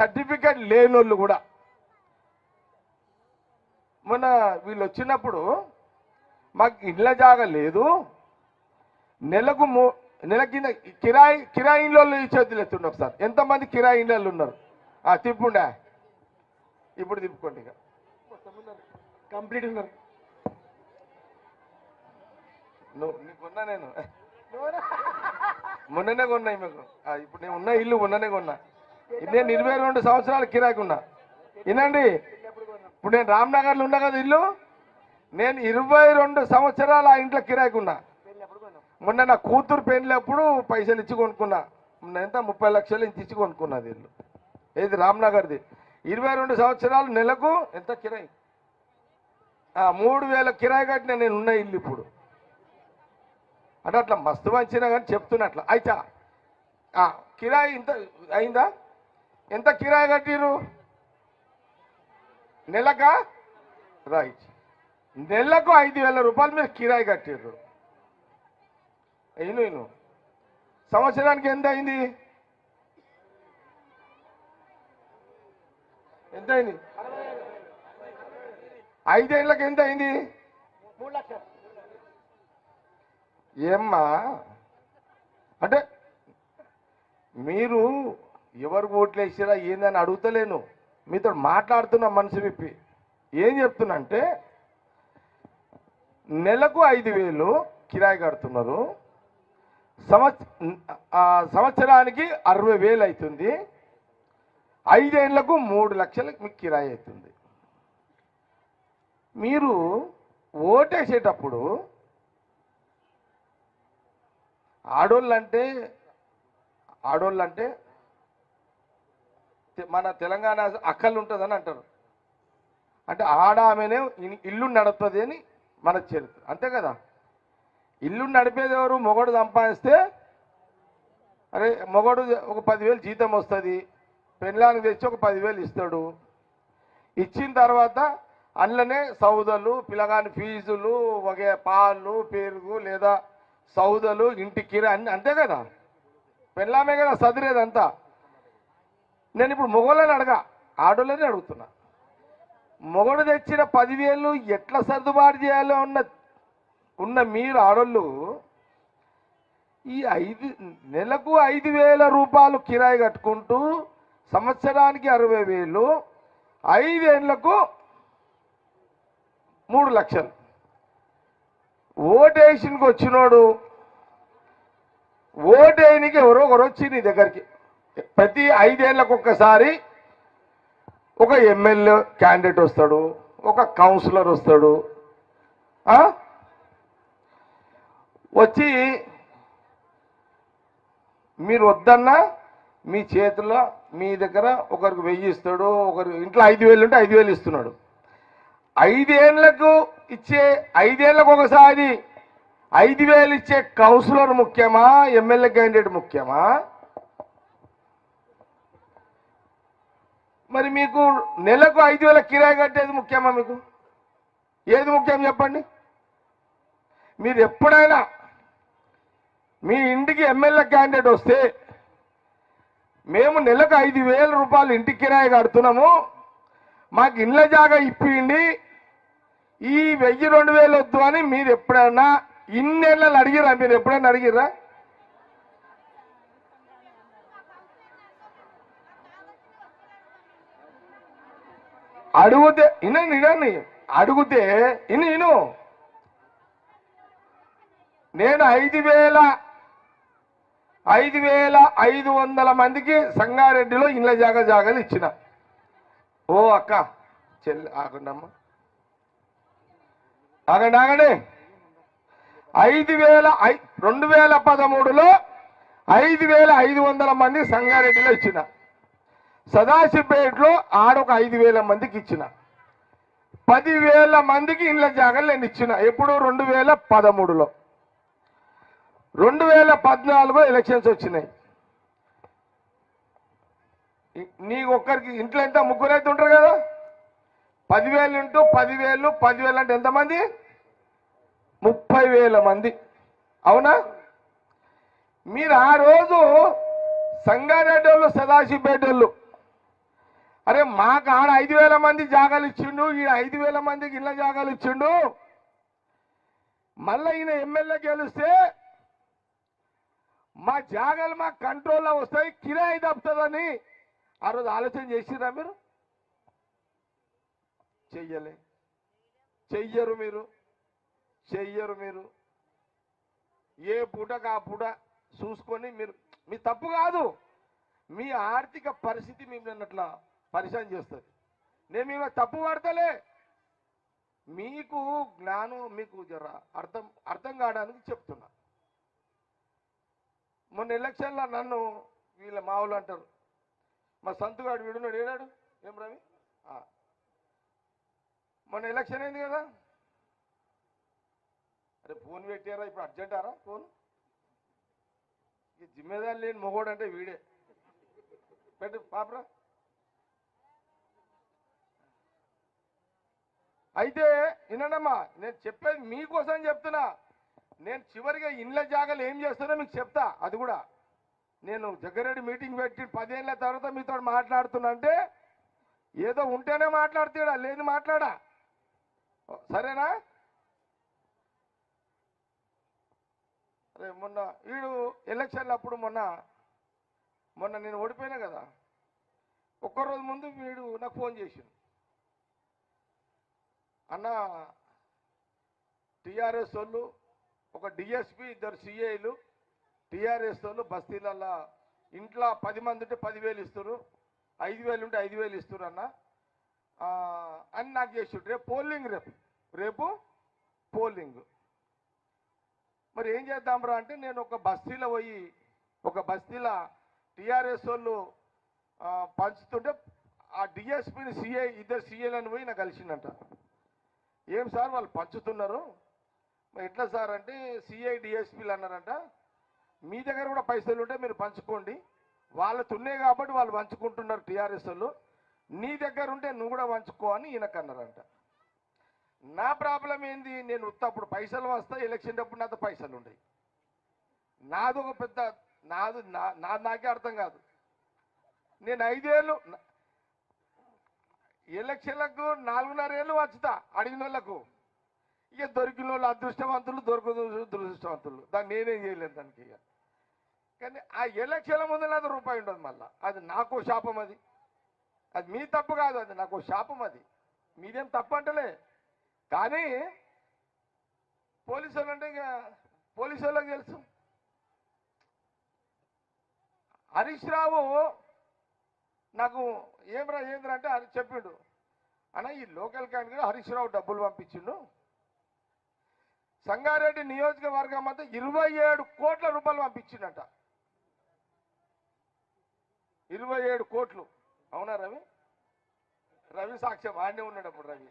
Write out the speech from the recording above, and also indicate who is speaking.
Speaker 1: Certificate లేనోళ్ళు కూడా మొన్న వీళ్ళు వచ్చినప్పుడు మాకు ఇళ్ళ జాగా లేదు, నెలకు నెల కింద కిరాయి ఇళ్ళు ఈ చేతులు ఎత్తుండే ఒకసారి. ఎంతమంది కిరాయి ఇళ్ళు ఉన్నారు? తిప్పుండే, ఇప్పుడు తిప్పుకోండి. ఇక కంప్లీట్ ఉన్నారు. నీకున్నా నేను మొన్ననే కొన్నా మీకు. ఇప్పుడు నేను ఉన్న ఇల్లు మొన్ననే కొన్నా. నేను 22 సంవత్సరాలు కిరాయికి ఉన్నా. వినండి, ఇప్పుడు నేను రామ్నగర్లో ఉన్నా కదా ఇల్లు, నేను 22 సంవత్సరాలు ఆ ఇంట్లో కిరాయికి ఉన్నా. మొన్న నా కూతురు పెళ్ళినప్పుడు పైసలు ఇచ్చి కొనుక్కున్నా. ఎంత 30 లక్షలు ఇంత ఇచ్చి కొనుక్కున్నది ఇల్లు. ఏది రామ్నగర్ది. 22 సంవత్సరాలు నెలకు ఎంత కిరాయి? 3000 కిరాయి కట్టిన నేను ఉన్న ఇల్లు ఇప్పుడు. అంటే అట్లా మస్తు మంచినా కానీ చెప్తున్నట్ల. అయితే కిరాయి ఇంత అయిందా? ఎంత కిరాయి కట్టిరు నెలకా? రైట్, నెలకు 5000 రూపాయలు మీరు కిరాయి కట్టిర్రు. ఇను సంవత్సరానికి ఎంత అయింది? ఎంత అయింది? 5 ఏళ్ళకి ఎంత అయింది? 3 లక్షలు. ఏమ్మా అంటే మీరు ఎవరు ఓట్లు వేసారా ఏందని అడుగుతలేను, మీతో మాట్లాడుతున్నా మనసు విప్పి. ఏం చెప్తున్నా అంటే నెలకు 5000 కిరాయి కడుతున్నారు, సంవత్సరానికి 60,000 అవుతుంది, 5 ఏళ్లకు 3 లక్షలకు మీకు కిరాయి అవుతుంది. మీరు ఓటేసేటప్పుడు ఆడోళ్ళంటే మన తెలంగాణ అక్కలు ఉంటుందని అంటారు. అంటే ఆమెనే ఇల్లు నడుపుతుంది అని మన చరిత్ర, అంతే కదా. ఇల్లు నడిపేది ఎవరు? మొగడు సంపాదిస్తే అరే మొగడు ఒక 10,000 జీతం వస్తుంది, పెళ్ళానికి తెచ్చి ఒక 10,000 ఇస్తాడు. ఇచ్చిన తర్వాత అందులోనే సౌదలు, పిల్లగాని ఫీజులు, ఒక పాలు పెరుగు లేదా సౌదలు, ఇంటి కిరా అన్ని అంతే కదా. పెళ్ళామే కదా సదిరేదంతా. నేను ఇప్పుడు మొగోళ్ళని ఆడోళ్ళని అడుగుతున్నా. మొగడు తెచ్చిన 10,000 ఎట్లా సర్దుబాటు చేయాలో ఉన్న మీరు ఆడోళ్ళు ఈ నెలకు 5,000 రూపాయలు కిరాయి కట్టుకుంటూ సంవత్సరానికి 60,000, 5 ఏళ్లకు 3 లక్షలు. ఓటేషన్కి వచ్చినోడు ఓటేయనికి ఎవరో ఒకరు వచ్చి నీ దగ్గరికి ప్రతి 5 ఏళ్లకు ఒక్కసారి ఒక ఎమ్మెల్యే క్యాండిడేట్ వస్తాడు, ఒక కౌన్సిలర్ వస్తాడు. వచ్చి మీరు వద్దన్నా మీ చేతిలో మీ దగ్గర ఒకరికి 1000 ఇస్తాడు, ఒకరు ఇంట్లో 5,000 ఉంటే 5,000 ఇస్తున్నాడు. 5 ఏళ్లకు ఇచ్చే 5 ఏళ్లకు ఒకసారి 5,000 ఇచ్చే కౌన్సిలర్ ముఖ్యమా, ఎమ్మెల్యే క్యాండిడేట్ ముఖ్యమా? మరి మీకు నెలకు 5,000 కిరాయి కట్టేది ముఖ్యమా? మీకు ఏది ముఖ్యం చెప్పండి. మీరు ఎప్పుడైనా మీ ఇంటికి ఎమ్మెల్యే క్యాండిడేట్ వస్తే మేము నెలకు 5,000 రూపాయలు ఇంటి కిరాయి కడుతున్నాము, మాకు ఇళ్ళ జాగా ఇప్పిండి, ఈ 1,000-2,000 వద్దు అని మీరు ఎప్పుడైనా ఇన్నేళ్ళని అడిగిరా? మీరు ఎప్పుడైనా అడిగిరా? అడిగితే ఇనండి అడిగితే ఇను నేను 5,500 మందికి సంగారెడ్డిలో ఇళ్ళ జాగాలు ఇచ్చిన. ఓ అక్క చెల్లి ఆగండమ్మా, ఆగండి. 2013లో 5,500 మంది సంగారెడ్డిలో ఇచ్చిన. సదాశివపేటలో ఆడొక 5,000 మందికి ఇచ్చిన. 10,000 మందికి ఇళ్ళ జాగాలు నేను ఇచ్చిన. ఎప్పుడు? 2013లో. 2014 ఎలక్షన్స్ వచ్చినాయి. నీకు ఒక్కరికి ఇంట్లో ఎంత? ముగ్గురు అయితే ఉంటారు కదా. 10,000 ఇంటూ 10,000 అంటే ఎంతమంది? 30,000 మంది. అవునా? మీరు ఆ రోజు సంగారెడ్డి వాళ్ళు, సదాశివపేట వాళ్ళు అరే మాకు ఆడ 5,000 మంది జాగాలు ఇచ్చిండు, ఈ 5,000 మందికి ఇళ్ళ జాగాలు ఇచ్చిండు. మళ్ళీ ఈయన ఎమ్మెల్యే గెలిస్తే మా జాగాలు మా కంట్రోల్లో వస్తాయి, కిరాయి తప్పుతుందని ఆ రోజు ఆలోచన చేసిరా మీరు? చెయ్యరు మీరు. ఏ పూటకు ఆ పూట చూసుకొని మీరు, మీ తప్పు కాదు, మీ ఆర్థిక పరిస్థితి మిమ్మల్ని అట్లా పరిశాన్ చేస్తుంది. నేను మిమ్మల్ని తప్పు పడతలే, మీకు జ్ఞానం మీకు జర అర్థం కావడానికి చెప్తున్నా. మొన్న ఎలక్షన్లో నన్ను వీళ్ళ మావులు అంటారు, మా సంతుగాడు వీడున్నాడు, ఏడాడు ఏం రవి, మొన్న ఎలక్షన్ అయింది కదా, అరే ఫోన్ పెట్టారా ఇప్పుడు అర్జెంటారా ఫోన్? ఈ జిమ్మేదారు లేని మొగోడు అంటే వీడే. పెట్టు పాపరా. అయితే వినండమ్మా, నేను చెప్పేది మీకోసం చెప్తున్నా. నేను చివరిగా ఇండ్ల జాగాలు ఏం చేస్తానో మీకు చెప్తా. అది కూడా నేను జగ్గారెడ్డి మీటింగ్ పెట్టి 10 ఏళ్ళ తర్వాత మీతో మాట్లాడుతున్నా అంటే ఏదో ఉంటేనే మాట్లాడుతాడా, లేదు మాట్లాడా, సరేనా? అరే మొన్న వీడు ఎలక్షన్లు అప్పుడు మొన్న నేను ఓడిపోయినా కదా, ఒక్కరోజు ముందు వీడు నాకు ఫోన్ చేసిండు, అన్న టీఆర్ఎస్ వాళ్ళు ఒక డిఎస్పి 2 సిఐలు టీఆర్ఎస్ వాళ్ళు బస్తీలలో ఇంట్లో 10 మంది ఉంటే 10,000 ఇస్తారు, 5,000 ఉంటే 5,000 ఇస్తారు అన్న అని నాకు చేసిండు. రేపు పోలింగ్, రేపు పోలింగ్. మరి ఏం చేద్దాంరా అంటే నేను ఒక బస్తీలో టీఆర్ఎస్ వాళ్ళు పంచుతుంటే ఆ డిఎస్పీని సిఐ 2 సిఐలను పోయి నాకు కలిసిందంట. ఏం సార్ వాళ్ళు పంచుతున్నారు, మరి ఎట్లా సార్ అంటే సిఐ డిఎస్పీలు అన్నారంట, మీ దగ్గర కూడా పైసలు ఉంటే మీరు పంచుకోండి, వాళ్ళకు ఉన్నాయి కాబట్టి వాళ్ళు పంచుకుంటున్నారు టీఆర్ఎస్ వాళ్ళు, నీ దగ్గర ఉంటే నువ్వు కూడా పంచుకో అని ఈయనకు అన్నారంట. నా ప్రాబ్లం ఏంది, నేను అప్పుడు పైసలు వస్తాయి, ఎలక్షన్ అప్పుడు నాతో పైసలు ఉంటాయి, నాది ఒక పెద్ద నాకే అర్థం కాదు. నేను 5 ఏళ్ళు ఎలక్షన్లకు 4.5 ఏళ్ళు వచ్చుతా అడిగిన వాళ్ళకు, ఇక దొరికిన వాళ్ళు అదృష్టవంతులు, దురదృష్టవంతులు, దాన్ని నేనేం చేయలేదు దానికి. ఇక కానీ ఆ ఎలక్షన్ల ముందు నాది రూపాయి ఉండదు. మళ్ళీ అది నాకు శాపం, అది మీ తప్పు కాదు, అది నాకు శాపం, అది మీదేం తప్పు అంటలే. కానీ పోలీసు వాళ్ళు అంటే ఇక పోలీసు వాళ్ళకి తెలుసు. హరీష్ రావు నాకు ఏంద్రా అంటే అది చెప్పిండు, అన్న ఈ లోకల్ క్యాండిడేట్ హరీష్ రావు డబ్బులు పంపించిండు, సంగారెడ్డి నియోజకవర్గం అంతా 27 కోట్ల రూపాయలు పంపించిండట. 27 కోట్లు. అవునా రవి సాక్ష్యం ఆడనే ఉన్నాడు అప్పుడు రవి.